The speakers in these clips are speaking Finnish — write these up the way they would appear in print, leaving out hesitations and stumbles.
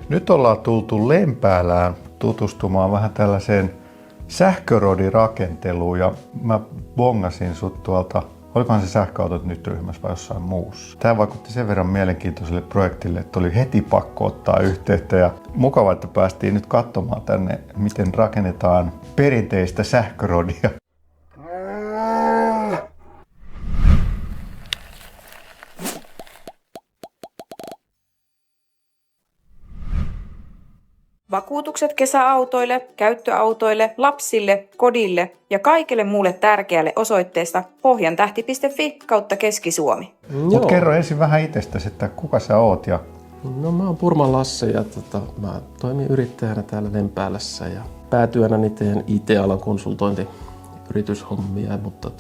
Nyt ollaan tultu Lempäälään tutustumaan vähän tällaiseen sähkörodirakenteluun ja mä bongasin sut tuolta, olikohan se sähköautot nyt ryhmässä vai jossain muussa. Tää vaikutti sen verran mielenkiintoiselle projektille, että oli heti pakko ottaa yhteyttä ja mukava, että päästiin nyt katsomaan tänne, miten rakennetaan perinteistä sähkörodia. Vakuutukset kesäautoille, käyttöautoille, lapsille, kodille ja kaikille muulle tärkeälle osoitteesta pohjantähti.fi/Keski-Suomi. Mut kerro ensin vähän itsestäsi, että kuka sä oot ja... No mä oon Purman Lasse ja mä toimin yrittäjänä täällä Lempäälässä ja päätyönäni teen IT-alan konsultointiyrityshommia, mutta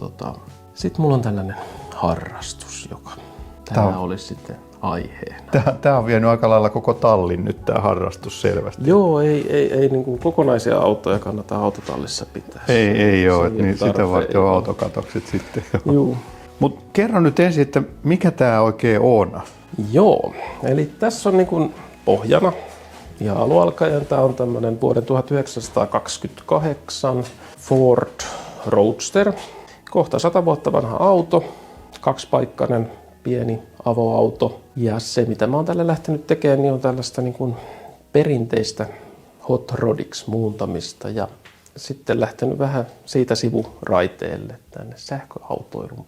sit mulla on tällainen harrastus, joka täällä olisi sitten aiheena. Tää on vienyt aika lailla koko tallin nyt tää harrastus selvästi. Joo, ei niin kuin kokonaisia autoja kannata autotallissa pitää. Ei oo, niin sitä varten on autokatokset sitten. Joo. Mut kerro nyt ensin, että mikä tää oikein on? Joo, eli tässä on niin kuin pohjana ja alualkaen tää on tämmönen vuoden 1928 Ford Roadster. Kohta 100 vuotta vanha auto, kaksipaikkainen pieni avoauto. Ja se, mitä mä oon tälle lähtenyt tekemään, niin on tällaista niin kuin perinteistä hot rodiksi muuntamista ja sitten lähtenyt vähän siitä sivuraiteelle tänne sähköautoilun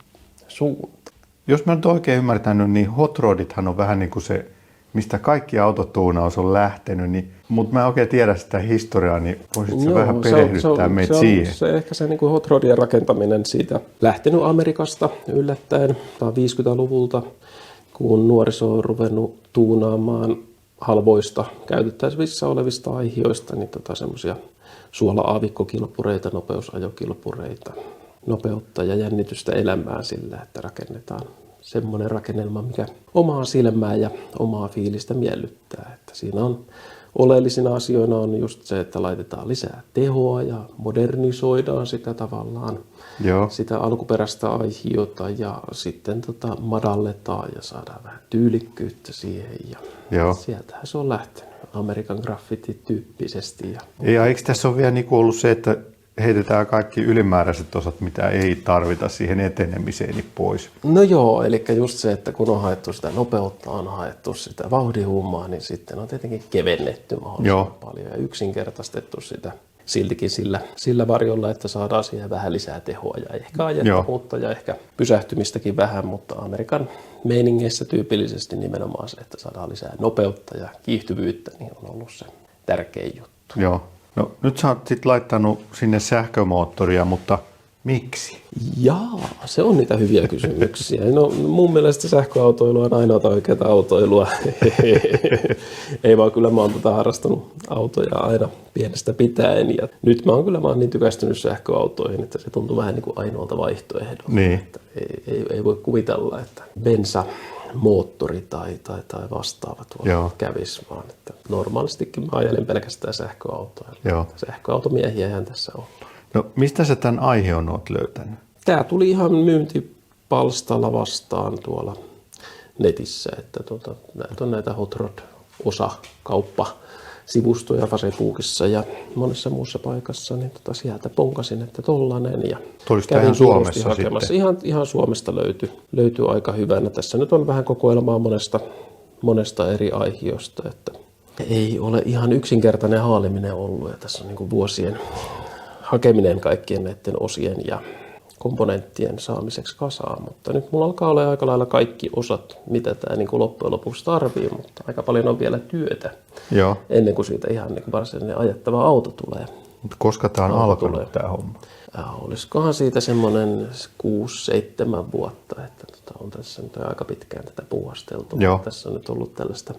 suuntaan. Jos mä nyt oikein ymmärtänyt, niin hot rodithan on vähän niin kuin se, mistä kaikki autotuunaus on lähtenyt, mutta mä en oikein tiedä sitä historiaa, niin voisitko vähän perehdyttää meitä siihen? Se ehkä se niin kuin hot rodien rakentaminen siitä lähtenyt Amerikasta yllättäen 50-luvulta, kun nuoriso on ruvennut tuunaamaan halvoista käytettävissä olevista aihioista, niin semmoisia suola-aavikkokilpureita, nopeusajokilpureita, nopeutta ja jännitystä elämään sillä, että rakennetaan semmoinen rakennelma, mikä omaa silmää ja omaa fiilistä miellyttää. Että siinä on oleellisina asioina on just se, että laitetaan lisää tehoa ja modernisoidaan sitä tavallaan, sitä alkuperäistä aihiota ja sitten madalletaan ja saadaan vähän tyylikkyyttä siihen. Ja sieltähän se on lähtenyt American Graffiti-tyyppisesti. Ja eikö tässä ole vielä ollut se, että heitetään kaikki ylimääräiset osat, mitä ei tarvita siihen etenemiseen pois? No joo, eli just se, että kun on haettu sitä nopeutta, on haettu sitä vauhdihummaa, niin sitten on tietenkin kevennetty mahdollisimman paljon ja yksinkertaistettu sitä siltikin sillä varjolla, että saadaan siihen vähän lisää tehoa ja ehkä ajettavuutta ja ehkä pysähtymistäkin vähän, mutta Amerikan meiningeissä tyypillisesti nimenomaan se, että saadaan lisää nopeutta ja kiihtyvyyttä, niin on ollut se tärkein juttu. Joo. No nyt sä oot sit laittanut sinne sähkömoottoria, mutta miksi? Jaa, se on niitä hyviä kysymyksiä. No mun mielestä sähköautoilu on ainoa oikeaa autoilua. Ei vaan kyllä mä oon harrastanut autoja aina pienestä pitäen. Ja nyt mä oon niin tykästynyt sähköautoihin, että se tuntuu vähän niin kuin ainoalta vaihtoehdolta. Niin. Että ei voi kuvitella, että bensamoottori tai vastaava tuolla kävisi, vaan että normaalistikin mä ajelen pelkästään sähköautoja. Sähköautomiehiähän tässä on. No mistä sä tämän aiheen oot löytänyt? Tää tuli ihan myyntipalstalla vastaan tuolla netissä, että näitä on näitä Hot Rod-osakauppa-sivustoja Facebookissa ja monessa muussa paikassa, niin sieltä ponkasin, että tollanen ja kävin Suomessa hakemassa. Ihan Suomesta löytyy aika hyvänä. Tässä nyt on vähän kokoelmaa monesta eri aihiosta, että ei ole ihan yksinkertainen haaliminen ollut ja tässä on niin kuin vuosien hakeminen kaikkien näiden osien ja komponenttien saamiseksi kasaan, mutta nyt mulla alkaa olla aika lailla kaikki osat, mitä tämä niin loppujen lopuksi tarvii, mutta aika paljon on vielä työtä ennen kuin siitä ihan niin varsinainen ajettava auto tulee. Mutta koska tämä on alkanut tämä homma? Olisikohan siitä semmoinen 6-7 vuotta, että on tässä nyt aika pitkään tätä puuhasteltu. Tässä on nyt ollut tällaista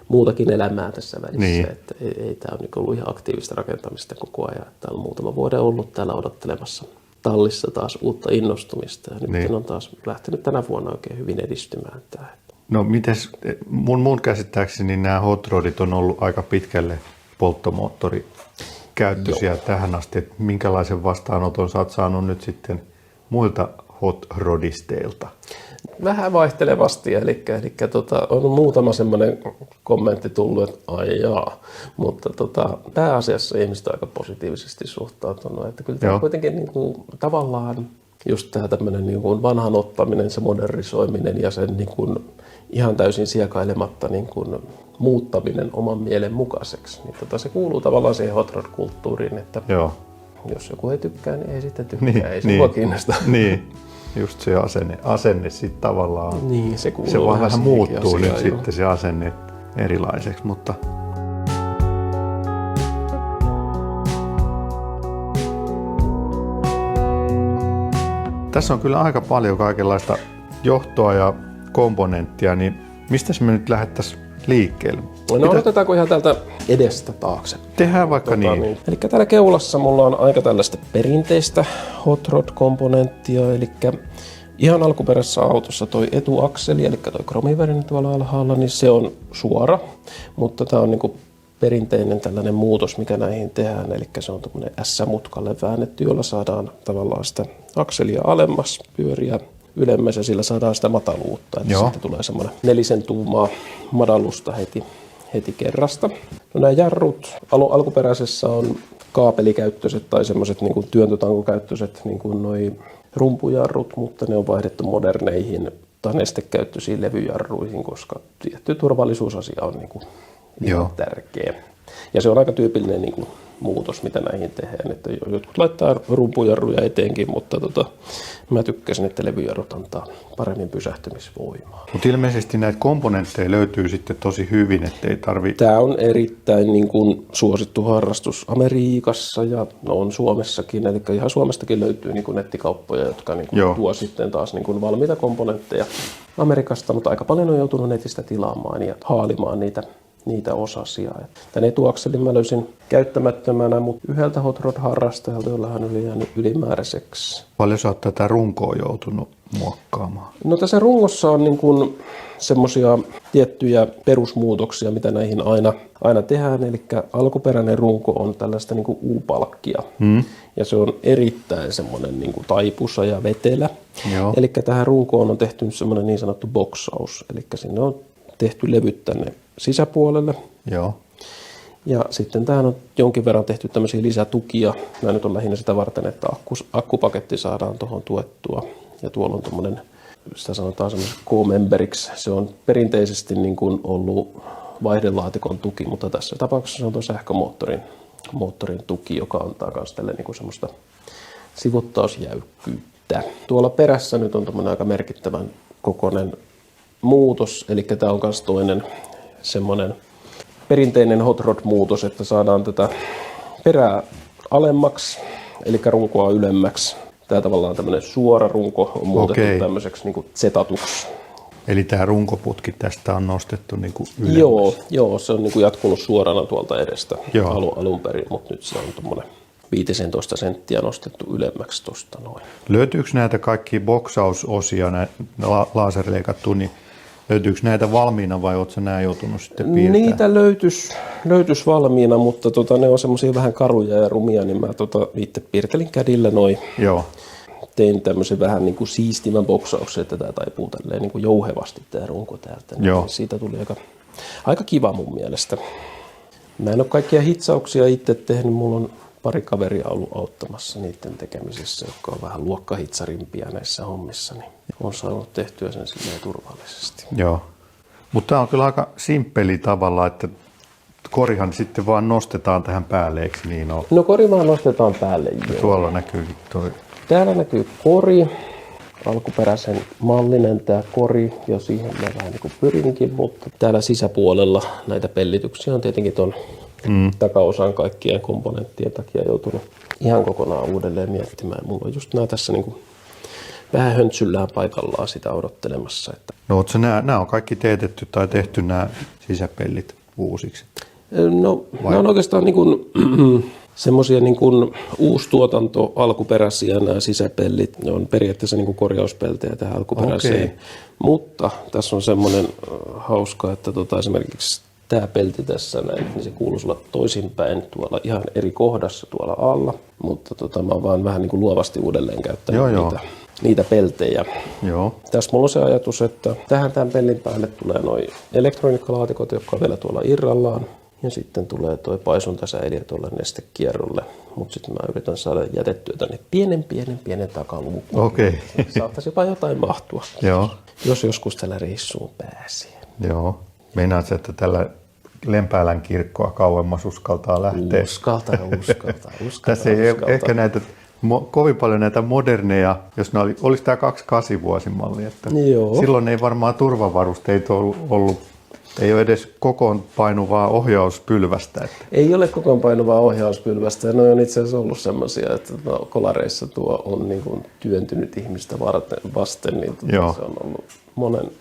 muutakin elämää tässä välissä, että ei tämä ole ollut ihan aktiivista rakentamista koko ajan. Täällä on muutama vuoden ollut täällä odottelemassa tallissa taas uutta innostumista ja nyt on taas lähtenyt tänä vuonna oikein hyvin edistymään tämä. No mites, mun käsittääkseni nämä hot rodit on ollut aika pitkälle polttomoottorikäyttöisiä tähän asti, että minkälaisen vastaanoton sä oot saanut nyt sitten muilta hot rodisteilta? Vähän vaihtelevasti, eli on muutama semmoinen kommentti tullut, että ai jaa, mutta pääasiassa ihmiset on aika positiivisesti suhtautunut, että kyllä tämä kuitenkin niin kuin, tavallaan just tämä tämmöinen niin kuin vanhan ottaminen, se modernisoiminen ja sen niin kuin, ihan täysin siekailematta niin kuin, muuttaminen oman mielen mukaiseksi, niin se kuuluu tavallaan siihen hot rod-kulttuuriin, että jos joku ei tykkää, niin ei sitten tykkää, ei se mua kiinnosta. Niin. Just se asenne sitten tavallaan, niin, se vaan vähän muuttuu nyt sitten se asenne erilaiseksi, mutta tässä on kyllä aika paljon kaikenlaista johtoa ja komponenttia, niin mistä me nyt lähdettäisiin liikkeelle? No aloitetaanko ihan täältä edestä taakse? Tehdään vaikka niin. Eli täällä keulassa mulla on aika tällaista perinteistä hot rod-komponenttia, eli ihan alkuperäisessä autossa toi etuakseli, eli toi kromivärinen tuolla alhaalla, niin se on suora, mutta tää on niinku perinteinen tällainen muutos, mikä näihin tehdään, eli se on tämmöinen S-mutkalle väännetty, jolla saadaan tavallaan sitä akselia alemmas, pyöriä ylemmäs ja sillä saadaan sitä mataluutta, että sitten tulee semmoinen 4 tuumaa madallusta heti kerrasta. No nämä jarrut alkuperäisessä on kaapelikäyttöiset tai semmoiset niin kuin työntötankokäyttöiset niin kuin noi rumpujarrut, mutta ne on vaihdettu moderneihin tai nestekäyttöisiin levyjarruihin, koska tietty turvallisuusasia on niin kuin tärkeä. Ja se on aika tyypillinen niin kuin muutos, mitä näihin tehdään. Että jotkut laittaa rumpujarruja eteenkin, mutta mä tykkäsin, että levyjarrut antaa paremmin pysähtymisvoimaa. Mutta ilmeisesti näitä komponentteja löytyy sitten tosi hyvin, ettei tarvitse. Tämä on erittäin niin kuin suosittu harrastus Amerikassa ja on Suomessakin. Eli ihan Suomestakin löytyy niin kuin nettikauppoja, jotka niin kuin tuo sitten taas niin kuin valmiita komponentteja Amerikasta, mutta aika paljon on joutunut netistä tilaamaan ja haalimaan niitä osasia. Tän etuakselin mä löysin käyttämättömänä, mutta yhdeltä hot rod-harrastajalta, jolla hän oli jäänyt ylimääräiseksi. Paljon sä oot tätä runkoa joutunut muokkaamaan? No tässä rungossa on niin kuin semmoisia tiettyjä perusmuutoksia, mitä näihin aina tehdään. Eli alkuperäinen runko on tällaista niin kuin U-palkkia. Ja se on erittäin semmoinen niin kuin taipusa ja vetelä. Eli tähän runkoon on tehty semmoinen niin sanottu boksaus. Eli sinne on tehty levyt tänne sisäpuolelle. Ja sitten tähän on jonkin verran tehty tämmöisiä lisätukia. Nämä nyt on lähinnä sitä varten, että akkupaketti saadaan tuohon tuettua. Ja tuolla on tuommoinen, sitä sanotaan semmoisen K-memberiksi. Se on perinteisesti niin kuin ollut vaihdelaatikon tuki, mutta tässä tapauksessa se on tuo sähkömoottorin tuki, joka antaa myös tälle niin kuin semmoista sivuttausjäykkyyttä. Tuolla perässä nyt on tuommoinen aika merkittävän kokoinen muutos, eli tämä on myös toinen semmoinen perinteinen hot rod-muutos, että saadaan tätä perää alemmaksi, eli runkoa ylemmäksi. Tämä tavallaan tämmöinen suora runko on muutettu tämmöiseksi niin kuin zetatuksi. Eli tämä runkoputki tästä on nostettu niin kuin ylemmäksi? Joo, se on niin kuin jatkunut suorana tuolta edestä alun perin, mutta nyt se on tuommoinen 15 senttiä nostettu ylemmäksi tuosta noin. Löytyykö näitä kaikkia boksausosia, laserleikattu, niin löytyykö näitä valmiina vai oletko nämä joutunut sitten piirtämään? Niitä löytyisi valmiina, mutta ne on semmoisia vähän karuja ja rumia, niin mä itse piirtelin kädillä noin. Tein tämmöisen vähän niin kuin siistivän boksauksen, että tämä taipuu tälleen niin kuin jouhevasti tämä runko täältä. Niin siitä tuli aika kiva mun mielestä. Mä en ole kaikkia hitsauksia itse tehnyt, mulla on pari kaveria ollut auttamassa niiden tekemisessä, jotka on vähän luokkahitsarimpia näissä hommissa, niin on saanut tehtyä sen silleen turvallisesti. Mutta tämä on kyllä aika simppeli tavalla, että korihan sitten vaan nostetaan tähän päälle, eikö niin ole? No kori vaan nostetaan päälle, Tuolla näkyykin toi. Täällä näkyy kori, alkuperäisen mallinen tämä kori, ja siihen mä vähän niin kuin pyrinkin, mutta täällä sisäpuolella näitä pellityksiä on tietenkin ton takaosan kaikkien komponenttien takia joutunut ihan kokonaan uudelleen miettimään. Mulla on just nämä tässä niin kuin vähän höntsyllään paikallaan sitä odottelemassa. Että. No nämä on kaikki teetetty tai tehty nämä sisäpellit uusiksi? No nämä on oikeastaan niin kuin semmoisia niin kuin uustuotanto alkuperäisiä nämä sisäpellit. Ne on periaatteessa niin kuin korjauspeltejä tähän alkuperäiseen. Mutta tässä on semmoinen hauska, että esimerkiksi tämä pelti tässä näin, niin se kuuluisi olla toisinpäin tuolla ihan eri kohdassa tuolla alla. Mutta mä oon vaan vähän niin kuin luovasti uudelleen käyttänyt niitä. niitä peltejä. Joo. Tässä mulla on se ajatus, että tähän tämän pellin päälle tulee noi elektroniikkalaatikot, jotka on vielä tuolla irrallaan. Ja sitten tulee toi paisuntasäiliö tuolle nestekierrolle. Mutta sitten mä yritän saada jätettyä tänne pienen takaluvun. Okei. Saattaisi jopa jotain mahtua. Joo. Jos joskus tällä reissuun pääsee. Joo. Meinaat se, että tällä Lempäälän kirkkoa kauemmas uskaltaa lähteä. Uskaltaa. Tässä ei ole ehkä näitä kovin paljon näitä moderneja, jos ne olisi tämä 28 vuosimalli. Että Joo. silloin ei varmaan turvavarusteita ollut. Ei ole edes kokoonpainuvaa ohjauspylvästä. Että. Ei ole kokoonpainuvaa ohjauspylvästä. Ne on itse asiassa ollut semmoisia, että kolareissa tuo on niin kuin työntynyt ihmistä vasten. Niin se on ollut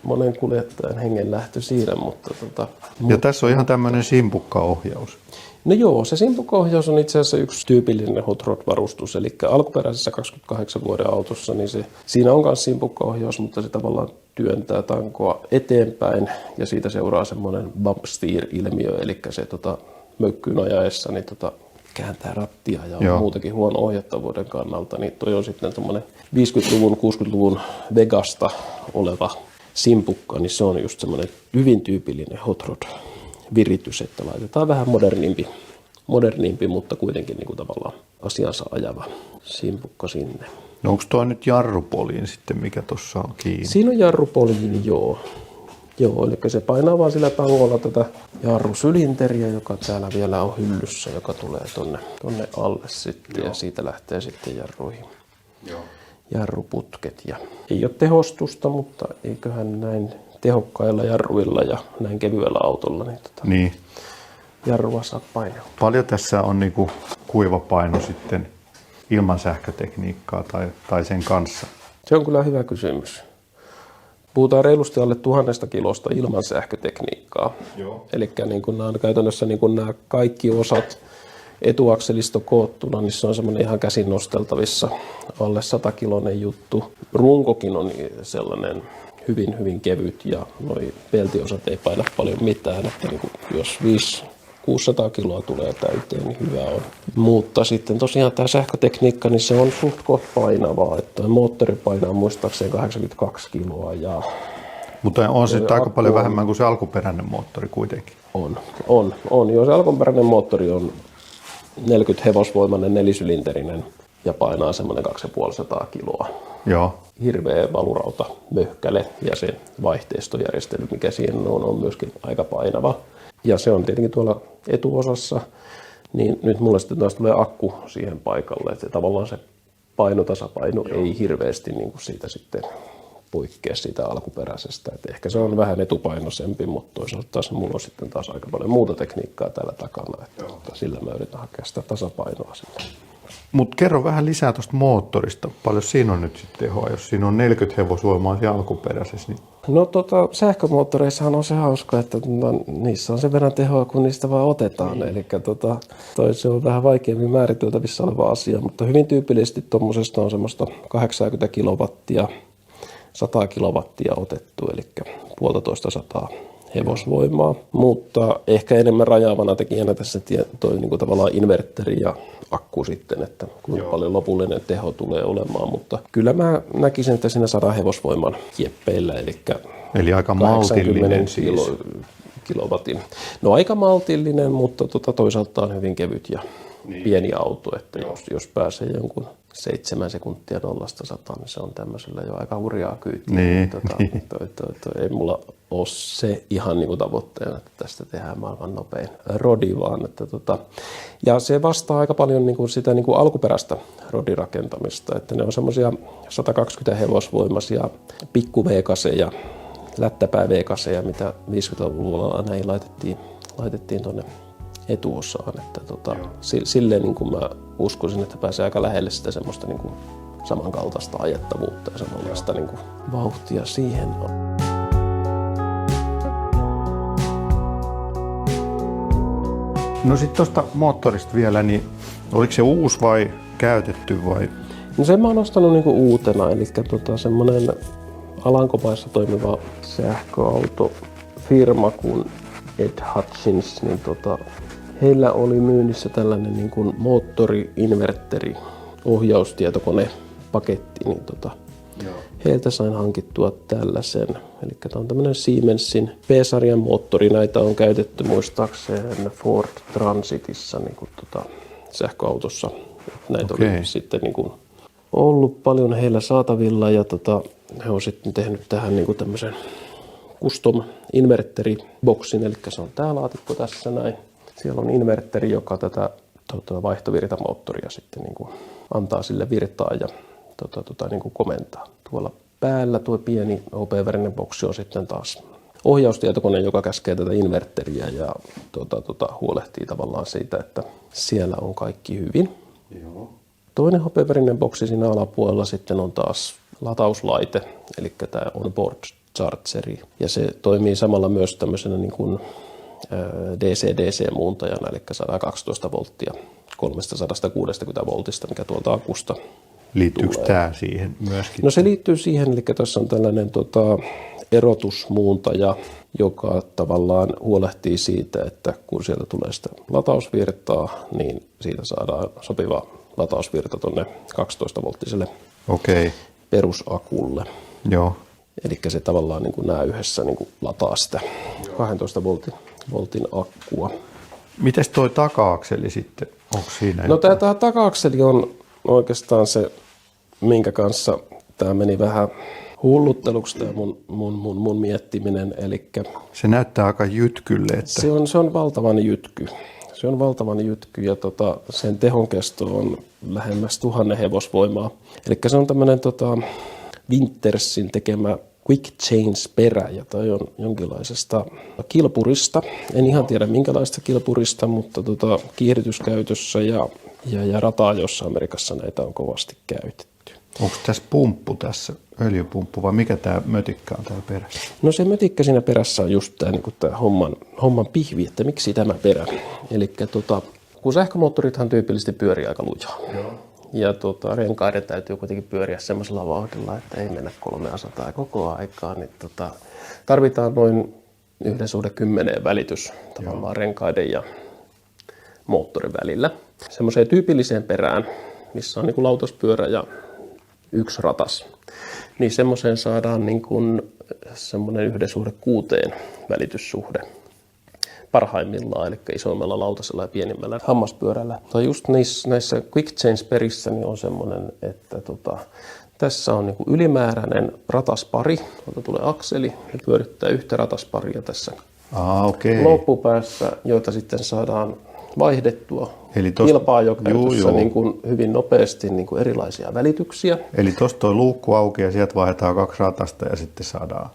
monen kuljettajan hengenlähtö siinä. Ja tässä on ihan tämmöinen simpukkaohjaus. No joo, se simpukkaohjaus on itse asiassa yksi tyypillinen hot rod-varustus. Eli alkuperäisessä 28 vuoden autossa, niin siinä on myös simpukkaohjaus, mutta se tavallaan työntää tankoa eteenpäin ja siitä seuraa semmoinen bump steer-ilmiö, eli se möykkyyn ajaessa niin kääntää rattia ja on muutenkin huono ohjattavuuden kannalta, niin toi on sitten semmoinen 50-luvun, 60-luvun Vegasta oleva simpukka, niin se on just semmoinen hyvin tyypillinen hot rod-viritys, että laitetaan vähän modernimpi mutta kuitenkin niin kuin tavallaan asiansa ajava simpukka sinne. No onko tuo nyt jarrupoliin sitten, mikä tuossa on kiinni? Siinä on jarrupoliin, joo. Joo, eli se painaa vaan sillä tangolla tätä jarrusylinteriä, joka täällä vielä on hyllyssä, joka tulee tonne alle sitten ja siitä lähtee sitten jarruihin. Joo. Jarruputket. Ja ei ole tehostusta, mutta eiköhän näin tehokkailla jarruilla ja näin kevyellä autolla niin jarrua saa painaa. Paljon tässä on niinku kuivapaino sitten ilman sähkötekniikkaa tai sen kanssa? Se on kyllä hyvä kysymys. Puhutaan reilusti alle 1000 kilosta ilman sähkötekniikkaa. Eli niin nämä on käytännössä niin nämä kaikki osat etuakselisto koottuna, niin se on semmoinen ihan käsin nosteltavissa alle 100-kiloinen juttu. Runkokin on sellainen hyvin kevyt ja noi peltiosat ei paina paljon mitään. Että niin jos 600 kiloa tulee täyteen, niin hyvä on. Mutta sitten tosiaan tämä sähkötekniikka, niin se on suht koht painavaa. Että moottori painaa muistaakseni 82 kiloa. Mutta on se aika paljon vähemmän kuin se alkuperäinen moottori kuitenkin. On. Joo, se alkuperäinen moottori on 40 hevosvoimainen nelisylinterinen ja painaa semmoinen 250 kiloa. Joo. Hirveä valurauta möhkäle ja se vaihteistojärjestely, mikä siinä on myöskin aika painava. Ja se on tietenkin tuolla etuosassa, niin nyt mulle sitten taas tulee akku siihen paikalle, että tavallaan se painotasapaino ei hirveästi niin kuin siitä sitten poikkea siitä alkuperäisestä. Et ehkä se on vähän etupainoisempi, mutta toisaalta taas mulla on sitten taas aika paljon muuta tekniikkaa täällä takana, että sillä mä yritän hakea sitä tasapainoa sinne. Mutta kerro vähän lisää tuosta moottorista. Paljon siinä on nyt sitten tehoa, jos siinä on 40 hevosvoimaa siellä alkuperäisessä? Niin... No sähkömoottoreissahan on se hauska, että niissä on sen verran tehoa, kun niistä vaan otetaan. Eli se on vähän vaikeammin määriteltävissä oleva asia, mutta hyvin tyypillisesti tuommoisesta on semmoista 80 kilowattia, 100 kilowattia otettu, eli 150 hevosvoimaa, mutta ehkä enemmän rajaavana tekijänä tässä toi niin kuin tavallaan inverteri ja akku sitten, että kuinka paljon lopullinen teho tulee olemaan, mutta kyllä mä näkisin, että siinä 100 hevosvoiman kieppeillä, eli aika maltillinen kilowatin. No aika maltillinen, mutta toisaalta on hyvin kevyt ja pieni auto, että jos pääsee jonkun 7 sekuntia 0-100, niin se on tämmöisellä jo aika hurjaa kyytiä. Ei mulla ole se ihan niin kuin tavoitteena, että tästä tehdään maailman nopein rodi, vaan että ja se vastaa aika paljon niin kuin sitä niin kuin alkuperäistä rodirakentamista, että ne on semmoisia 120 hevosvoimaisia pikku V-kaseja, lättäpää V-kaseja, mitä 50-luvulla näin laitettiin tuonne etuosaan, että silleen niin kuin mä uskoisin, että pääsee aika lähelle sitä semmoista niin kuin samankaltaista ajettavuutta ja samanlaista niin kuin vauhtia siihen on. No sitten tuosta moottorista vielä, niin oliko se uusi vai käytetty vai? No sen mä oon ostanut niin kuin uutena, eli semmoinen Alankomaissa toimiva sähköautofirma kuin Ed Hutchins, niin heillä oli myynnissä tällainen niin kuin moottori-inverteri ohjaustietokonepaketti, niin Heiltä sain hankittua tällaisen. Eli tämä on tämmöinen Siemensin P-sarjan moottori. Näitä on käytetty muistaakseen Ford Transitissa niin kuin sähköautossa. Näitä oli sitten niin kuin ollut paljon heillä saatavilla ja he on sitten tehnyt tähän niin kuin tämmöisen custom inverteriboksin. Eli se on tämä laatikko tässä näin. Siellä on inverteri, joka tätä vaihtovirtamoottoria sitten niin kuin antaa sille virtaa ja niin kuin komentaa. Tuolla päällä tuo pieni OP-värinen boksi on sitten taas ohjaustietokone, joka käskee tätä inverteriä ja huolehtii tavallaan siitä, että siellä on kaikki hyvin. Joo. Toinen hopeavärinen boksi siinä alapuolella sitten on taas latauslaite, eli tämä onboard chargeri. Ja se toimii samalla myös tämmöisenä niin kuin DC-DC-muuntajana, eli 112 volttia 360 voltista, mikä tuolta akusta liittyykö tulee. tämä siihen myöskin? No se liittyy siihen, eli tässä on tällainen erotusmuuntaja, joka tavallaan huolehtii siitä, että kun sieltä tulee sitä latausvirtaa, niin siitä saadaan sopiva latausvirta tuonne 12-volttiselle perusakulle. Joo. Eli se tavallaan niin kuin nämä yhdessä niin kuin lataa sitä 12 voltin akkua. Mites toi taka-akseli sitten? Onko siinä? No tämä taka-akseli on oikeastaan se, minkä kanssa tämä meni vähän hullutteluksi tämä mun miettiminen. Elikkä se näyttää aika jytkylle. Että se on valtavan jytky. Se on valtavan jytky ja sen tehonkesto on lähemmäs 1000 hevosvoimaa. Eli se on tämmöinen Wintersin tekemä Quick Change-perä, ja toi on jonkinlaisesta kilpurista. En ihan tiedä minkälaista kilpurista, mutta kiihdytyskäytössä ja rata-ajossa Amerikassa näitä on kovasti käytetty. Onko tässä pumppu tässä, öljypumppu, vai mikä tämä mötikkä on täällä perässä? No se mötikkä siinä perässä on just tämä niin homman pihvi, että miksi tämä perä. Eli kun sähkömoottorithan tyypillisesti pyörii aika lujaa. Joo. Ja renkaiden täytyy kuitenkin pyöriä semmoisella vauhdilla, että ei mennä 300 koko aikaa, niin tarvitaan noin 1:10 välitys tavallaan renkaiden ja moottorin välillä. Semmoiseen tyypilliseen perään, missä on niin kuin lautaspyörä ja yksi ratas, niin semmoiseen saadaan niin kuin semmoinen 1:6 välityssuhde parhaimmillaan, eli isommalla lautasella ja pienimmällä hammaspyörällä. Just näissä quick change-perissä niin on semmoinen, että tässä on niin kuin ylimääräinen rataspari, tuolta tulee akseli ja pyörittää yhtä ratasparia tässä loppupäässä, joita sitten saadaan vaihdettua kilpa-ajokäytössä niin kuin hyvin nopeasti niin kuin erilaisia välityksiä. Eli tuosta toi luukku auki ja sieltä vaihdetaan 2 ratasta ja sitten saadaan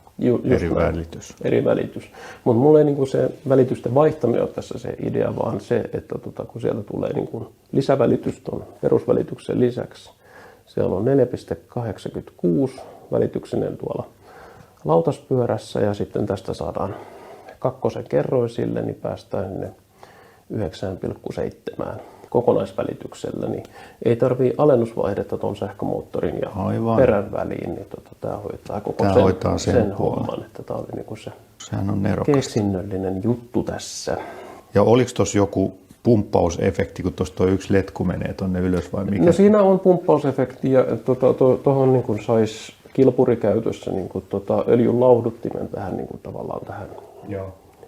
välitys. Eri välitys. Mutta mulla ei niin kuin se välitysten vaihtaminen ole tässä se idea, vaan se, että kun sieltä tulee niin kuin lisävälitys tuon perusvälityksen lisäksi. Siellä on 4,86 välityksinen tuolla lautaspyörässä ja sitten tästä saadaan 2 kerroisille, niin päästään 9,7 kokonaisvälityksellä, niin ei tarvitse alennusvaihdetta tuon sähkömoottorin ja perän väliin, niin tämä hoitaa koko sen homman, että tämä oli niinku se keksinnöllinen juttu tässä. Ja oliko tuossa joku pumppausefekti, kun tuossa tuo yksi letku menee tuonne ylös vai mikä? No siinä on pumppausefekti ja tuohon niin saisi kilpurikäytössä niin öljyn lauhduttimen tähän niin tavallaan tähän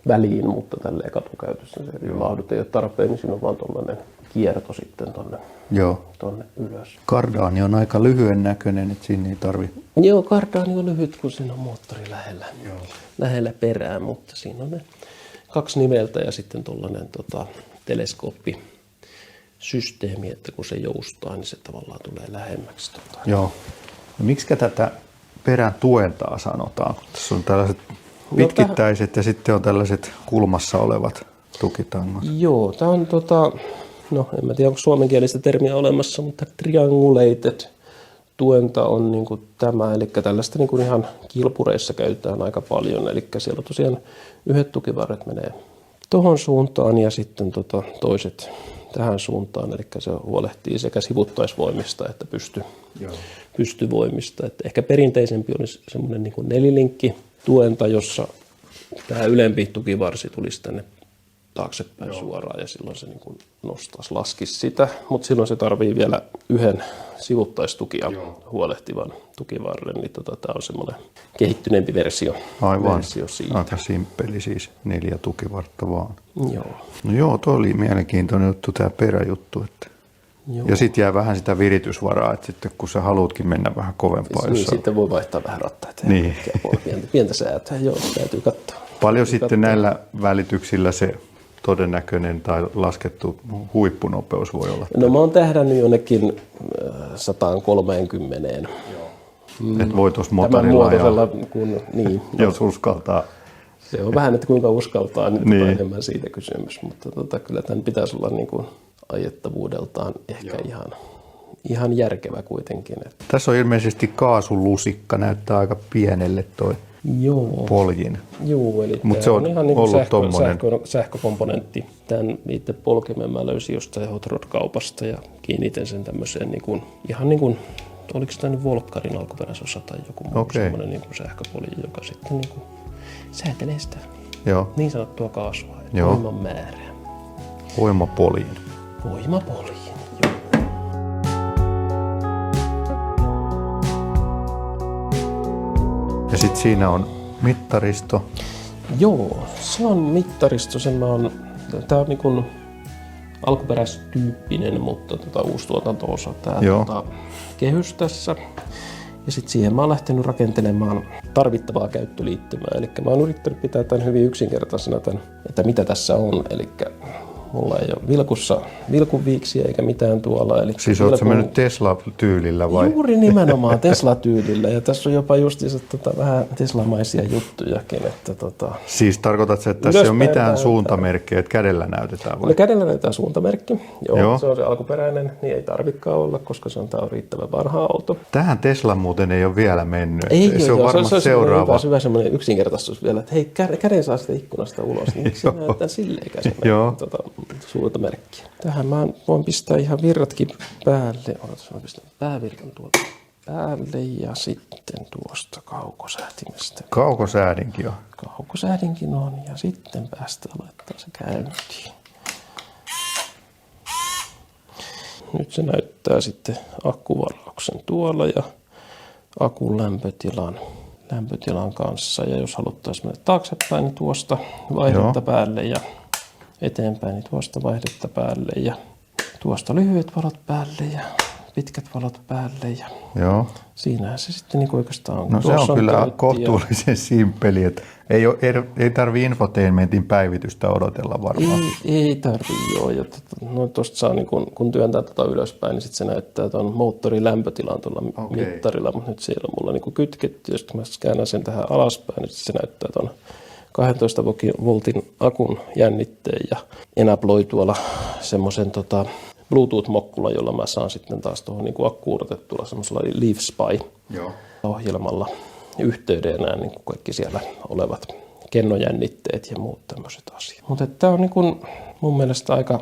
väliin, mutta tälleen katukäytössä se öljylahdut ei ole tarpeen, niin siinä on vaan tuollainen kierto sitten tuonne ylös. Kardaani on aika lyhyen näköinen, että siinä ei tarvitse. Joo, kardaani on lyhyt, kun siinä on moottori lähellä perään, mutta siinä on ne 2 niveltä ja sitten tuollainen teleskooppisysteemi, että kun se joustaa, niin se tavallaan tulee lähemmäksi. Joo. No, miksikä tätä perän tuentaa sanotaan? Tässä on tällaiset pitkittäiset ja sitten on tällaiset kulmassa olevat tukitangot. Joo, tämä on no en mä tiedä onko suomenkielistä termiä olemassa, mutta triangulated tuenta on niin kuin tämä, eli tällaista niin kuin ihan kilpureissa käytetään aika paljon, eli siellä tosiaan yhdet tukivarret menee tohon suuntaan ja sitten toiset tähän suuntaan, eli se huolehtii sekä sivuttaisvoimista että pystyvoimista. Että ehkä perinteisempi olisi semmoinen niin kuin nelilinkki tuenta, jossa tämä ylempi tukivarsi tulisi tänne taaksepäin suoraan ja silloin se niin kuin laskisi sitä, mutta silloin se tarvii vielä yhden sivuttaistukia huolehtivan tukivarren, niin tämä on semmoinen kehittyneempi versio. Aivan, siitä. aika simppeli siis, 4 tukivartta vaan. Joo. No joo, toi oli mielenkiintoinen juttu, tämä peräjuttu. Joo. Ja sitten jää vähän sitä viritysvaraa, että sitten kun sä haluutkin mennä vähän kovempaa. Niin, sitten voi vaihtaa vähän rattaita niin. ja pientä säätöä, joo, täytyy katsoa. Paljon sitten näillä välityksillä se todennäköinen tai laskettu huippunopeus voi olla? No mä oon tähdännyt jonnekin 130. Että voi tuossa Tämän motorilla muotoisella, niin. jos uskaltaa. Se on vähän, että kuinka uskaltaa, niin, Niin. enemmän siitä kysymys. Mutta kyllä tämän pitäisi olla niin kuin ajettavuudeltaan ehkä ihan järkevä kuitenkin. Että. Tässä on ilmeisesti kaasulusikka, näyttää aika pienelle toi poljin. Joo, eli mutta se on ihan niin ollut sähkökomponentti. Tämän itse polkimen mä löysin jostain Hot Rod-kaupasta ja kiinnitän sen tämmöiseen niin kuin, ihan niin kuin, oliko tämä nyt Volkkarin alkuperäisosa tai joku muu semmoinen niin kuin sähköpolji, joka sitten niin kuin säätelee sitä niin sanottua kaasua ja voiman määrää. Voimapoljiin. Voimapoljiin, joo. Ja sitten siinä on mittaristo. Joo, se on mittaristo. Tämä on niin kuin alkuperäistyyppinen, mutta uusi tuotanto-osa. Tämä kehys tässä. Ja sitten siihen mä oon lähtenyt rakentelemaan tarvittavaa käyttöliittymää. Eli mä oon yrittänyt pitää tämän hyvin yksinkertaisena, että mitä tässä on. Eli mulla ei ole vilkunviiksiä eikä mitään tuolla. Eli siis ootko sä mennyt Tesla-tyylillä vai? Juuri nimenomaan Tesla-tyylillä. Ja tässä on jopa justiinsa vähän Tesla-maisia juttujakin. Siis tarkoitatko, että tässä ei ole mitään suuntamerkkiä, että kädellä näytetään vai? No kädellä näytetään suuntamerkki. Joo. Se on se alkuperäinen, niin ei tarvikaan olla, koska tämä on riittävän vanha auto. Tähän Tesla muuten ei ole vielä mennyt. Ei se on varmaan seuraava. Se on hyvä semmoinen yksinkertaistus vielä, että hei, käden saa sitä ikkunasta ulos, niin se näyttää silleen käsin suuntamerkkiä. Tähän mä voin pistää ihan virratkin päälle. Odotas, mä pistän päävirran tuolta päälle ja sitten tuosta kaukosäätimestä. Kaukosäädinkin on. Kaukosäädinkin on ja sitten päästään laittaa se käyntiin. Nyt se näyttää sitten akkuvarauksen tuolla ja akun lämpötilan kanssa. Ja jos haluttaisiin mennä taaksepäin, niin tuosta vaihdetta päälle ja eteenpäin, niin tuosta vaihdetta päälle ja tuosta lyhyet valot päälle ja pitkät valot päälle. Ja siinähän se sitten niin oikeastaan on. No se on kyllä kohtuullisen simppeli, että ei tarvitse infotainmentin päivitystä odotella varmaan. Ei tarvitse, joo. Ja tuosta saa, niin kun työntää ylöspäin, niin sitten se näyttää tuon moottorin lämpötilan tuolla mittarilla, mutta nyt siellä on mulla niin kytketty, jos mä käännän sen tähän alaspäin, niin se näyttää tuon 12 voltin akun jännitteen ja enabloi tuolla semmoisen Bluetooth-mokkula, jolla mä saan sitten taas tuohon niin akkuun otettua semmoisella LeafSpy-ohjelmalla yhteyden enää niin kuin kaikki siellä olevat kennojännitteet ja muut tämmöiset asiat. Mutta tämä on niin kuin mun mielestä aika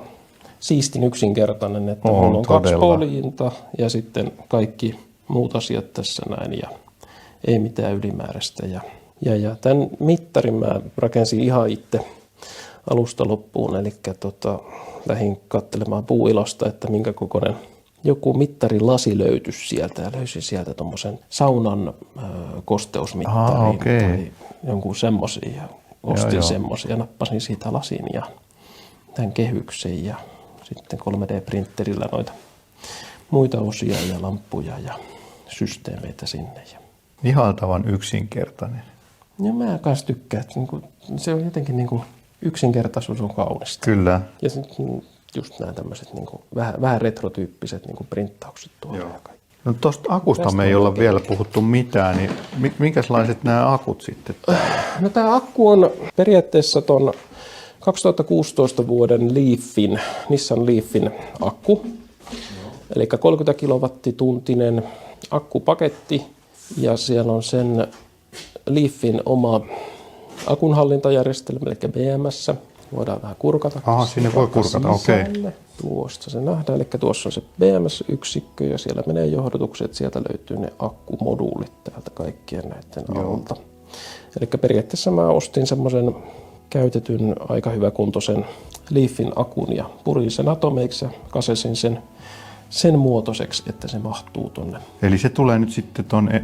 siistin yksinkertainen, että mulla on todella 2 poljinta ja sitten kaikki muut asiat tässä näin ja ei mitään ylimääräistä. Ja tämän mittarin mä rakensin ihan itse alusta loppuun, eli lähdin katselemaan puuilosta, että minkä kokoinen joku mittarilasi löytyisi sieltä ja löysin sieltä tuommoisen saunan kosteusmittarin tai jonkun semmoisen ja ostin semmoisen ja nappasin siitä lasin ja tämän kehyksen ja sitten 3D-printerillä noita muita osia ja lamppuja ja systeemeitä sinne. Ihaltavan yksinkertainen. Ja mä kanssa tykkään, että se on jotenkin yksinkertaisuus on kaunista. Kyllä. Ja sitten just nämä tämmöiset vähän retrotyyppiset printtaukset tuolla ja kaikki. No tuosta akusta me ei olla vielä puhuttu mitään, niin minkälaiset nämä akut sitten? No tämä akku on periaatteessa ton 2016 vuoden Nissan Leafin akku. Eli 30 kilowattituntinen akkupaketti ja siellä on sen Leafin oma akunhallintajärjestelmä, eli BMS. Voidaan vähän kurkata. Sinne voi kurkata, okei. Tuosta se nähdään, eli tuossa on se BMS-yksikkö ja siellä menee johdotukset, sieltä löytyy ne akkumoduulit täältä kaikkien näiden alta. Eli periaatteessa mä ostin semmoisen käytetyn aika hyväkuntoisen Leafin akun ja purin sen atomeiksi ja kasesin sen muotoiseksi, että se mahtuu tonne. Eli se tulee nyt sitten tuonne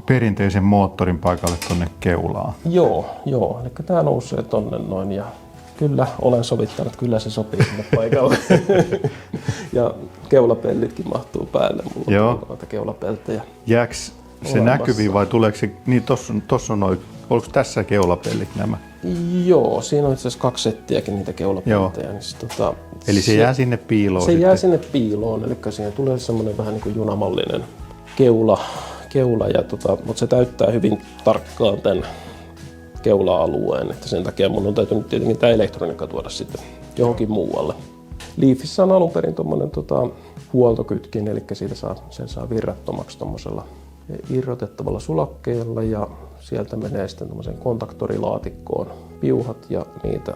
perinteisen moottorin paikalle tuonne keulaan. Joo. Eli tää nousee tonne noin ja kyllä olen sovittanut, kyllä se sopii sinne paikalle. Ja keulapellitkin mahtuu päälle. Mulla Joo. on noita keulapeltejä. Jääks se näkyviin vai tuleeko se, niin tossa on noin, oliko tässä keulapellit nämä? Joo, siinä on itse asiassa 2 settiäkin niitä keulapeltejä. Niin Eli se jää sinne piiloon Se sitten. jää sinne piiloon, eli siihen tulee semmoinen vähän niin kuin junamallinen keula mutta se täyttää hyvin tarkkaan tämän keula-alueen, että sen takia mun on täytynyt tietenkin tämä elektroniikka tuoda sitten johonkin muualle. Leafissä on alun perin tuommoinen huoltokytkin, eli sen saa virrattomaksi tuommoisella irrotettavalla sulakkeella ja sieltä menee sitten tuommoiseen kontaktorilaatikkoon piuhat ja niitä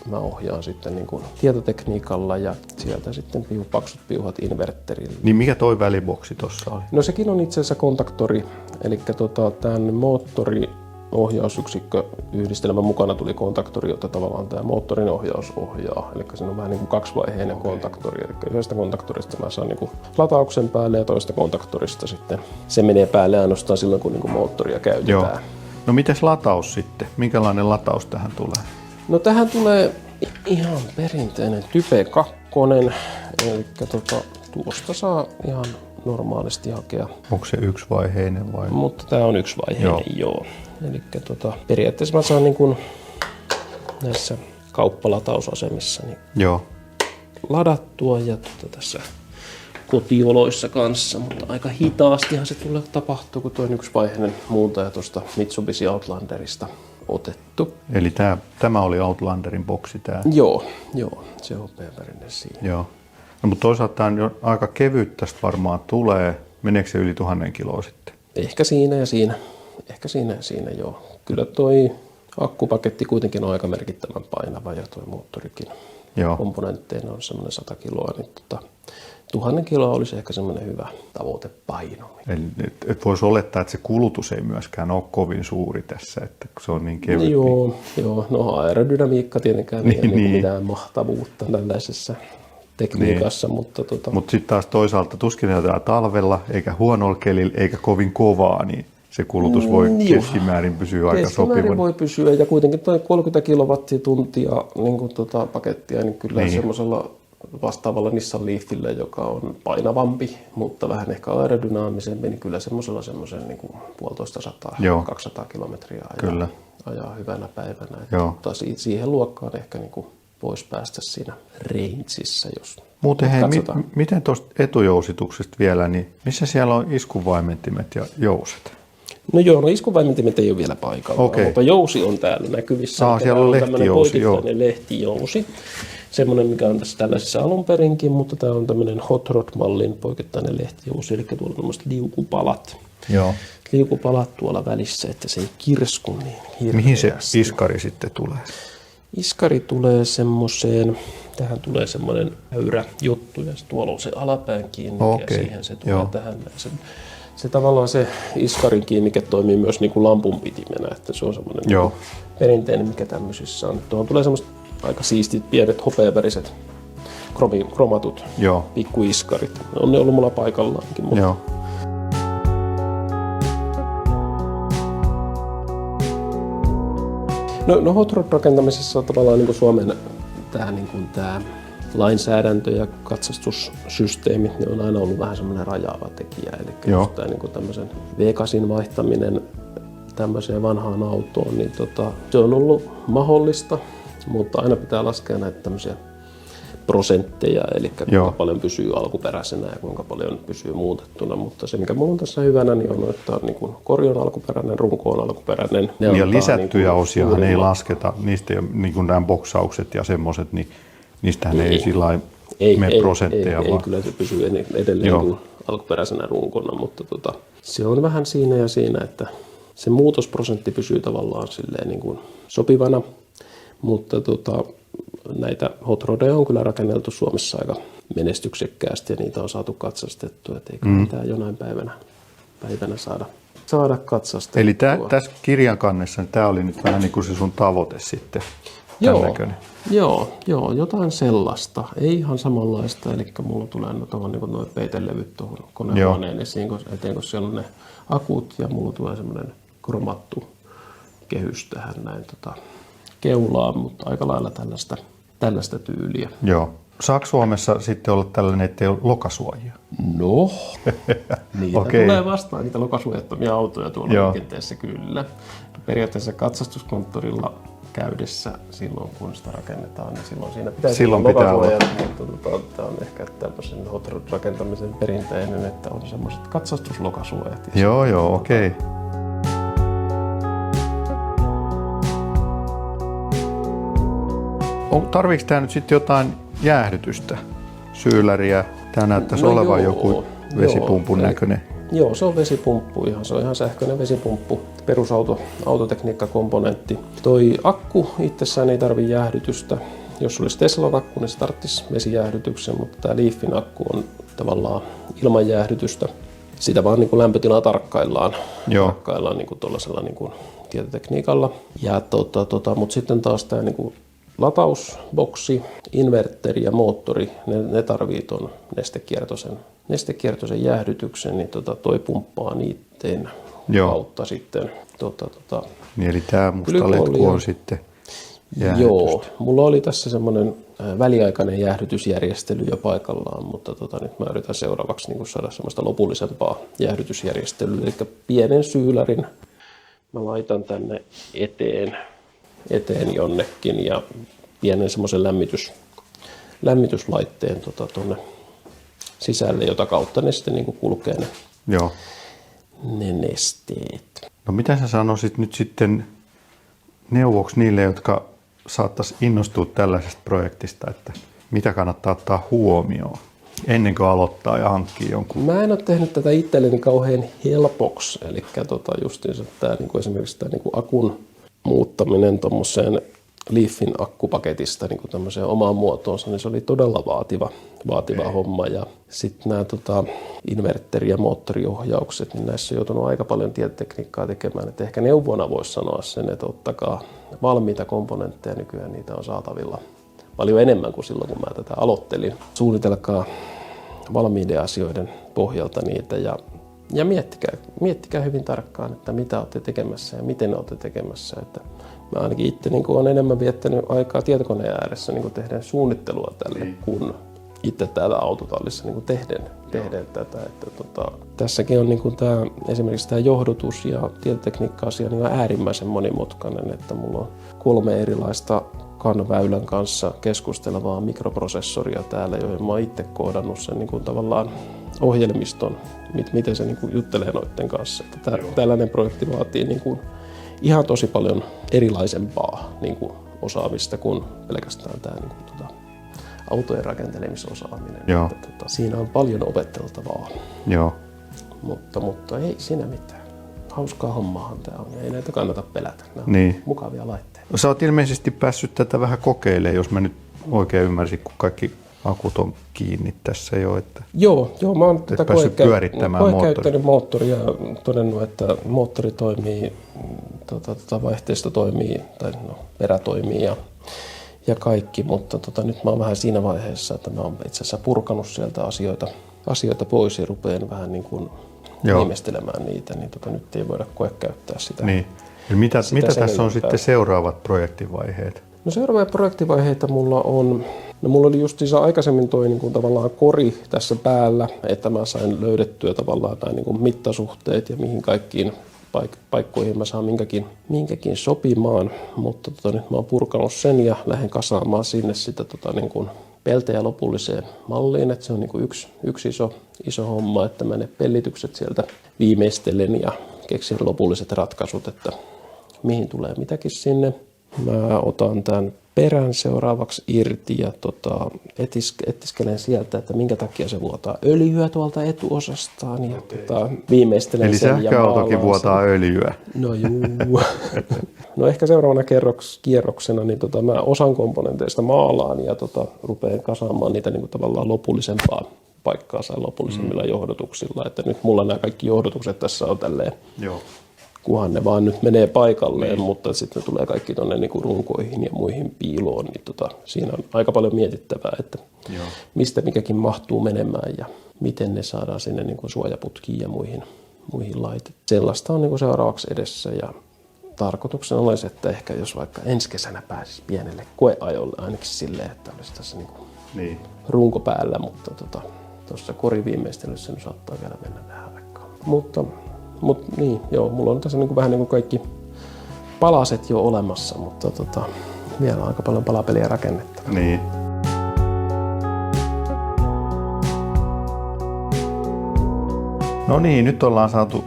mä ohjaan sitten niin kuin tietotekniikalla ja sieltä sitten paksut piuhat inverterille. Niin mikä toi väliboksi tuossa oli? No sekin on itse asiassa kontaktori, eli tämän moottoriohjausyksikkö yhdistelmän mukana tuli kontaktori, jota tavallaan tämä moottorin ohjaus ohjaa. Eli se on vähän niin kuin 2-vaiheinen kontaktori, eli yhdestä kontaktorista mä saan niin kuin latauksen päälle ja toista kontaktorista sitten se menee päälle ainoastaan silloin, kun niin kuin moottoria käytetään. Joo. No mites lataus sitten? Minkälainen lataus tähän tulee? No tähän tulee ihan perinteinen Type 2, eli tuosta saa ihan normaalisti hakea. Onko se yksivaiheinen vai? Mutta tämä on yksivaiheinen, joo. Eli periaatteessa mä saan niin kuin näissä kauppalatausasemissa niin Joo. ladattua ja tässä kotioloissa kanssa, mutta aika hitaastihan se tulee tapahtuu, kun tuo yksivaiheinen muuntaja tuosta Mitsubishi Outlanderista otettu. Eli tämä oli Outlanderin boksi tää. Joo, se on perinne siihen. Joo. No, mutta toisaalta tämä on jo aika kevyt tästä varmaan tulee. Meneekö se yli 1000 kiloa sitten? Ehkä siinä ja siinä, joo. Kyllä toi akkupaketti kuitenkin on aika merkittävän painava ja toi moottorikin komponentteina on semmoinen 100 kiloa, niin 1000 kiloa olisi ehkä semmoinen hyvä tavoitepaino. Eli et voisi olettaa, että se kulutus ei myöskään ole kovin suuri tässä, että se on niin kevyt. Joo. No aerodynamiikka tietenkään ei ole mitään mahtavuutta tällaisessa tekniikassa, mutta Mutta sitten taas toisaalta tuskin jätetään talvella, eikä huonolla kelillä, eikä kovin kovaa, niin se kulutus voi keskimäärin pysyä aika sopivan. Keskimäärin voi pysyä, ja kuitenkin tuo 30 kilowattituntia niin pakettia, niin kyllä semmoisella vastaavalla Nissan Leafillä, joka on painavampi, mutta vähän ehkä aerodynaamisempi, niin kyllä semmoisen niin 150-200 kilometriä ajaa hyvänä päivänä. Mutta siihen luokkaan ehkä niin voisi päästä siinä rangeissa, jos muuten hei, miten tuosta etujousituksesta vielä, niin missä siellä on iskunvaimentimet ja jouset? No iskunvaimentimet ei ole vielä paikalla, mutta jousi on täällä näkyvissä. Siellä on lehtijousi, lehtijousi. Semmoinen, mikä on tässä tällaisessa alun perinkin, mutta tämä on tämmöinen hot rod-mallin poikittainen lehtijousi, eli tuolla on tämmöiset liukupalat. Joo. Liukupalat tuolla välissä, että se ei kirsku niin hirveästi. Mihin se iskari sitten tulee? Iskari tulee semmoiseen, tähän tulee semmoinen äyrä juttu ja tuolla on se alapään kiinnike ja siihen se tulee tähän. Se tavallaan se iskarin kiinnike toimii myös niin kuin lampun pitimenä, että se on semmoinen niin perinteinen, mikä tämmöisissä on. Tuohon tulee semmoiset aika siistit, pienet hopeaväriset kromatut pikkuiskarit. On ne ollut mulla paikallaankin. Mutta Joo. No hot rod rakentamisessa tavallaan niin kuin Suomen tämä lainsäädäntö ja katsastussysteemi ne on aina ollut vähän semmoinen rajaava tekijä. Eli just tämä niin tämmöisen V8 vaihtaminen tämmöiseen vanhaan autoon, niin se on ollut mahdollista, mutta aina pitää laskea näitä tämmöisiä prosentteja, eli kuinka paljon pysyy alkuperäisenä ja kuinka paljon pysyy muutettuna, mutta se mikä mulla on tässä hyvänä niin on, että niin kori on alkuperäinen, runko on alkuperäinen. Ja lisättyjä osiahan ei lasketa, niistä ei ole niin kuin nämä boksaukset ja semmoiset, niin niistähän ei sillä mene prosentteja. Ei, kyllä se pysyy edelleen kuin alkuperäisenä runkona, mutta se on vähän siinä ja siinä, että se muutosprosentti pysyy tavallaan silleen niin kuin sopivana, mutta näitä hot rodeja on kyllä rakenneltu Suomessa aika menestyksekkäästi ja niitä on saatu katsastettua, että eikä mitään jonain päivänä saada katsastettua. Eli tässä kirjan kannessa niin tämä oli nyt vähän niin kuin se sun tavoite sitten. tämän näköinen. Joo, jotain sellaista. Ei ihan samanlaista, eli mulla tulee tuohon niin noin peitelevyt tuohon konehuoneen esiin, eteen, kun siellä on ne akut, ja mulla tulee semmoinen kromattu kehys tähän näin keulaan, mutta aika lailla tällaista tyyliä. Joo. Saako Suomessa sitten olla tällainen, ettei ole lokasuojia? No, niitä Okei. tulee vastaan, niitä lokasuojattomia autoja tuolla liikenteessä kyllä. Periaatteessa katsastuskonttorilla käydessä silloin, kun sitä rakennetaan, niin silloin siinä pitäisi olla lokasuojat, mutta tämä on ehkä tämmöisen hot rod-rakentamisen perinteinen, että on semmoiset katsastuslokasuojat. Joo, okei. Tarviiko tämä nyt sitten jotain jäähdytystä? Syylläriä? Tämä näyttäisi olevan joku vesipumpun näköinen. Joo, se on vesipumppu. Se on ihan sähköinen vesipumppu. Autotekniikkakomponentti. Toi akku itsessään ei tarvitse jäähdytystä. Jos olisi Teslan akku, niin se tarvitsisi vesijäähdytyksen, mutta tämä Leafin akku on tavallaan ilman jäähdytystä. Sitä vaan niin kuin lämpötilaa tarkkaillaan niin kuin tuollaisella niin kuin tietotekniikalla. Ja mutta sitten taas tämä niin kuin latausboksi, inverteri ja moottori, ne tarvii tuon nestekiertoisen jäähdytyksen, niin toi pumppaa niiden kautta sitten. Niin, eli tämä musta letku on sitten jäähdytystä. Joo, mulla oli tässä semmoinen väliaikainen jäähdytysjärjestely jo paikallaan, mutta nyt mä yritän seuraavaksi niin saada semmoista lopullisempaa jäähdytysjärjestelyä, eli pienen syylärin mä laitan tänne eteen jonnekin ja pienen semmoisen lämmityslaitteen tuonne sisälle, jota kautta ne sitten niin kuin kulkee ne nesteet. No mitä sä sanoisit nyt sitten neuvoksi niille, jotka saattaisi innostua tällaisesta projektista, että mitä kannattaa ottaa huomioon ennen kuin aloittaa ja hankkii jonkun? Mä en ole tehnyt tätä itselleni kauhean helpoksi, eli justiinsa tämä, niin kuin esimerkiksi tämä niin kuin akun muuttaminen tuommoiseen Leafin akkupaketista niin kuin tämmöiseen omaan muotoonsa, niin se oli todella vaativa homma. Ja sitten nämä inverteri- ja moottoriohjaukset, niin näissä on joutunut aika paljon tietotekniikkaa tekemään. Et ehkä neuvona voisi sanoa sen, että ottakaa valmiita komponentteja, nykyään niitä on saatavilla paljon enemmän kuin silloin, kun mä tätä aloittelin. Suunnitelkaa valmiiden asioiden pohjalta niitä ja miettikää hyvin tarkkaan, että mitä olette tekemässä ja miten olette tekemässä. Että mä ainakin itse niin olen enemmän viettänyt aikaa tietokoneen ääressä niin tehden suunnittelua tälle, kun itse täällä autotallissa niin tehden tätä. Että tässäkin on niin esimerkiksi tämä johdotus ja tietotekniikka-asia niin on äärimmäisen monimutkainen, että mulla on 3 erilaista CAN-väylän kanssa keskustelevaa mikroprosessoria täällä, joihin mä oon itse koodannut sen niin tavallaan ohjelmiston, miten se niin juttelee noiden kanssa. Että tällainen projekti vaatii niin ihan tosi paljon erilaisempaa niin osaamista kuin pelkästään tämä niin autojen rakentelemisosaaminen. Että siinä on paljon opetteltavaa. Joo. Mutta ei siinä mitään. Hauskaa hommahan tämä on ja ei näitä kannata pelätä. Nämä on mukavia laitteita. Sä oot ilmeisesti päässyt tätä vähän kokeilemaan, jos mä nyt oikein ymmärsin, kun kaikki akut on kiinni tässä jo. Että Joo, mä oon tätä koekäyttänyt moottoria ja todennut, että moottori toimii, vaihteisto toimii, tai perä toimii ja kaikki, mutta nyt mä oon vähän siinä vaiheessa, että mä oon itse asiassa purkanut sieltä asioita pois ja rupean vähän niin kuin viimeistelemään niitä, niin nyt ei voida koekäyttää sitä. Niin. Eli mitä tässä on sitten seuraavat projektivaiheet? No seuraavia projektivaiheita mulla oli justiinsa aikaisemmin toi niin kuin tavallaan kori tässä päällä, että mä sain löydettyä tavallaan nämä niin kuin mittasuhteet ja mihin kaikkiin paikkoihin mä saan minkäkin sopimaan, mutta nyt mä oon purkanut sen ja lähden kasaamaan sinne sitä niin kuin peltejä lopulliseen malliin, että se on niin kuin yksi iso homma, että mä ne pellitykset sieltä viimeistelen ja keksin lopulliset ratkaisut, että mihin tulee mitäkin sinne. Mä otan tämän perän seuraavaksi irti ja etiskelen sieltä, että minkä takia se vuotaa öljyä tuolta etuosastaan ja viimeistelen eli sen ja sähköautokin vuotaa öljyä. No juu. No ehkä seuraavana kierroksena niin mä osan komponenteista maalaan ja rupean kasaamaan niitä niin kuin tavallaan lopullisempaa paikkaansa lopullisemmilla johdotuksilla. Että nyt mulla nämä kaikki johdotukset tässä on tälleen kunhan ne vaan nyt menee paikalleen, mutta sitten ne tulee kaikki tuonne niin runkoihin ja muihin piiloon, niin siinä on aika paljon mietittävää, että mistä mikäkin mahtuu menemään ja miten ne saadaan sinne niin kuin suojaputkiin ja muihin laitettua. Sellaista on niin kuin seuraavaksi edessä ja tarkoituksena olisi, että ehkä jos vaikka ensi kesänä pääsisi pienelle koeajolle ainakin silleen, että olisi tässä niin runko päällä, mutta tuossa koriviimeistelyssä niin saattaa vielä mennä vähän aikaa. Mutta niin, joo, mulla on tässä vähän niin kuin kaikki palaset jo olemassa, mutta vielä on aika paljon palapeliä rakennettava. Niin. No niin, nyt ollaan saatu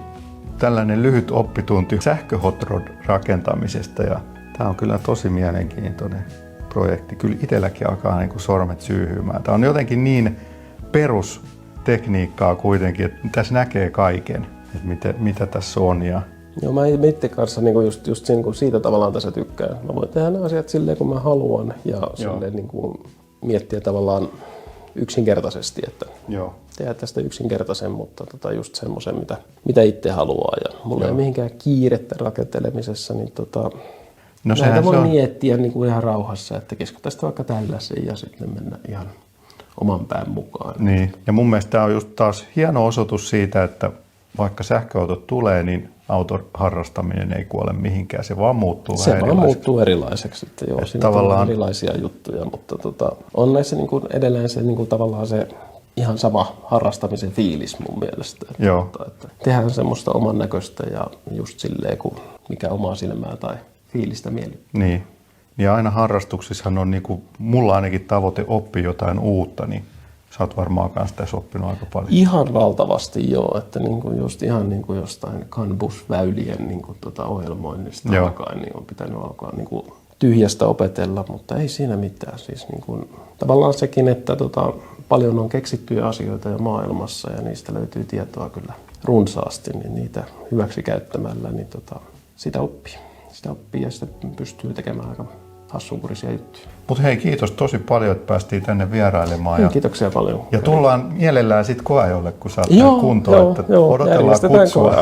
tällainen lyhyt oppitunti sähkö-hot rod rakentamisesta ja tämä on kyllä tosi mielenkiintoinen projekti. Kyllä itselläkin alkaa niin kuin sormet syyhymään. Tämä on jotenkin niin perustekniikkaa kuitenkin, että tässä näkee kaiken, että mitä tässä on. Joo, mä itse kanssa niin just siitä tavallaan tässä tykkään. Mä voin tehdä nämä asiat silleen, kun mä haluan ja silleen, niin kuin miettiä tavallaan yksinkertaisesti, että tehdä tästä yksinkertaisen, mutta just semmoisen, mitä itse haluaa. Ja mulla ei ole mihinkään kiirettä rakentelemisessa, niin näitä voi miettiä niin kuin ihan rauhassa, että keskitytään vaikka tällaisen ja sitten mennä ihan oman pään mukaan. Niin, ja mun mielestä tämä on just taas hieno osoitus siitä, että vaikka sähköautot tulee, niin auton harrastaminen ei kuole mihinkään, se vaan muuttuu vähän erilaiseksi. Se vaan muuttuu erilaiseksi, että joo, siinä tavallaan on erilaisia juttuja, mutta on näissä niin kuin edelleen se, niin kuin tavallaan se ihan sama harrastamisen fiilis mun mielestä. Että tehdään semmoista oman näköistä ja just silleen, mikä omaa silmää tai fiilistä miellyttää. Niin. Ja aina harrastuksissahan on niinku, mulla ainakin tavoite oppia jotain uutta, niin sä oot varmaan kanssa tässä oppinut aika paljon. Ihan valtavasti joo, että niinku just ihan niinku jostain CAN-bus-väylien niinku ohjelmoinnista alkaen niin on pitänyt alkaa niinku tyhjästä opetella, mutta ei siinä mitään. Siis niinku, tavallaan sekin, että paljon on keksittyjä asioita jo maailmassa ja niistä löytyy tietoa kyllä runsaasti, niin niitä hyväksi käyttämällä niin sitä oppii. Sitä oppii ja sitä pystyy tekemään aika hassunkurisia juttuja. Mutta hei, kiitos tosi paljon, että päästiin tänne vierailemaan. Ja kiitoksia paljon. Ja tullaan mielellään sitten koeajolle, kun saat kuntoon, että odotellaan kutsua.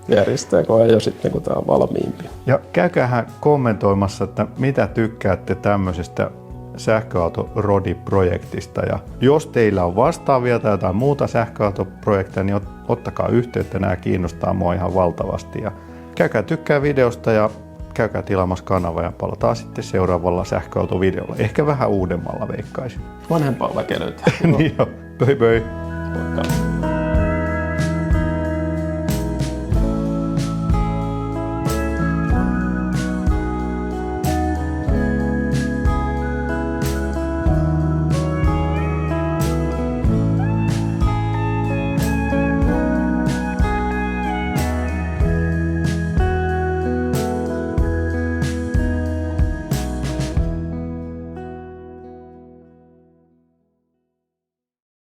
Järjestetään koeajo sitten, kun tämä on valmiimpi. Ja käykäähän kommentoimassa, että mitä tykkäätte tämmöisestä sähköauto-rodi-projektista. Ja jos teillä on vastaavia tai jotain muuta sähköautoprojekteja, niin ottakaa yhteyttä, nämä kiinnostaa mua ihan valtavasti. Ja käykää tykkää videosta ja käykää tilaamassa kanava ja palataan sitten seuraavalla sähköautovideolla. Ehkä vähän uudemmalla veikkaisin. Vanhempaa väkeä löytää. Niin jo. Pöi pöi. Moikka.